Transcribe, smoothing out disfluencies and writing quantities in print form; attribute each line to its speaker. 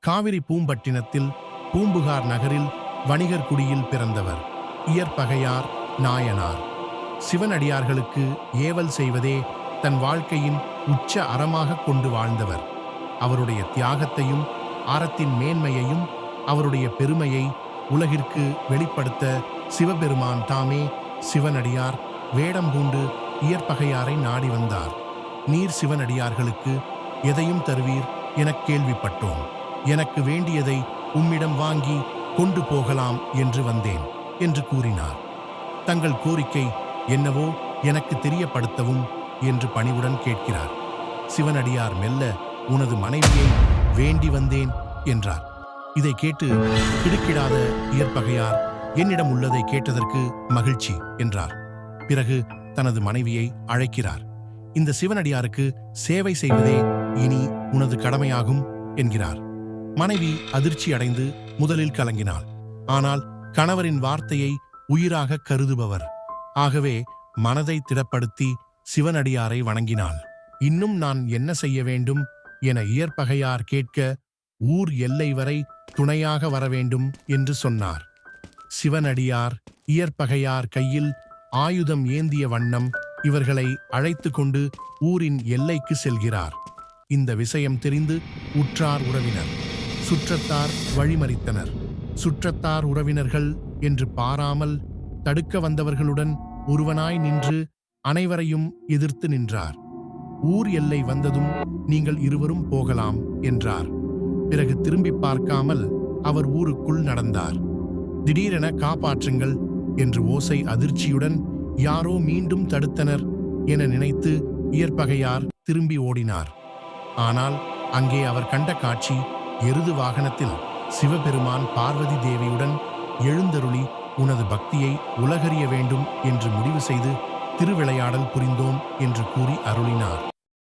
Speaker 1: காவிரி பூம்பட்டினத்தில் பூம்புகார் நகரில் வணிகர் குடியில் பிறந்தவர். இயற்பகையார் நாயனார். சிவனடியார்களுக்கு ஏவல் செய்வதே தன் வாழ்க்கையின் உச்ச அறமாக கொண்டு வாழ்ந்தவர். அவருடைய தியாகத்தையும் அறத்தின் மேன்மையையும் அவருடைய பெருமையை உலகிற்கு வெளிப்படுத்த சிவபெருமான் தாமே சிவனடியார் வேடம் பூண்டு இயற்பகையாரை நாடி வந்தார். நீர் சிவனடியார்களுக்கு எதையும் தருவீர் எனக் கேள்விப்பட்டோம். எனக்கு வேண்டியதை உம்மிடம் வாங்கி கொண்டு போகலாம் என்று வந்தேன் என்று கூறினார். தங்கள் கோரிக்கை என்னவோ எனக்கு தெரியப்படுத்தவும் என்று பணிவுடன் கேட்கிறார். சிவனடியார் மெல்ல, உனது மனைவியை வேண்டி வந்தேன் என்றார். இதை கேட்டு திடுக்கிடாத இயற்பகையார், என்னிடம் உள்ளதை கேட்டதற்கு மகிழ்ச்சி என்றார். பிறகு தனது மனைவியை அழைக்கிறார். இந்த சிவனடியாருக்கு சேவை செய்வதே இனி உனது கடமையாகும் என்கிறார். மனைவி அதிர்ச்சி அடைந்து முதலில் கலங்கினாள். ஆனால் கணவரின் வார்த்தையை உயிராக கருதுபவர். ஆகவே மனதை திடப்படுத்தி சிவனடியாரை வணங்கினாள். இன்னும் நான் என்ன செய்ய வேண்டும் என இயற்பகையார் கேட்க, ஊர் எல்லை வரை துணையாக வரவேண்டும் என்று சொன்னார். சிவனடியார் இயற்பகையார் கையில் ஆயுதம் ஏந்திய வண்ணம் இவர்களை அழைத்து கொண்டு ஊரின் எல்லைக்கு செல்கிறார். இந்த விஷயம் தெரிந்து உற்றார் உறவினர் சுற்றத்தார் வழிமறித்தனர். சுற்றத்தார் உறவினர்கள் என்று பாராமல் தடுக்க வந்தவர்களுடன் ஒருவனாய் நின்று அனைவரையும் எதிர்த்து நின்றார். ஊர் எல்லை வந்ததும் நீங்கள் இருவரும் போகலாம் என்றார். பிறகு திரும்பி பார்க்காமல் அவர் ஊருக்குள் நடந்தார். திடீரென காப்பாற்றுங்கள் என்று ஓசை அதிர்ச்சியுடன் யாரோ மீண்டும் தடுத்தனர் என நினைத்து இயற்பகையார் திரும்பி ஓடினார். ஆனால் அங்கே அவர் கண்ட காட்சி, எருது வாகனத்தில் சிவபெருமான் பார்வதி தேவியுடன் எழுந்தருளி உனது பக்தியை உலகறிய வேண்டும் என்று முடிவு செய்து திருவிளையாடல் புரிந்தோம் என்று கூறி அருளினார்.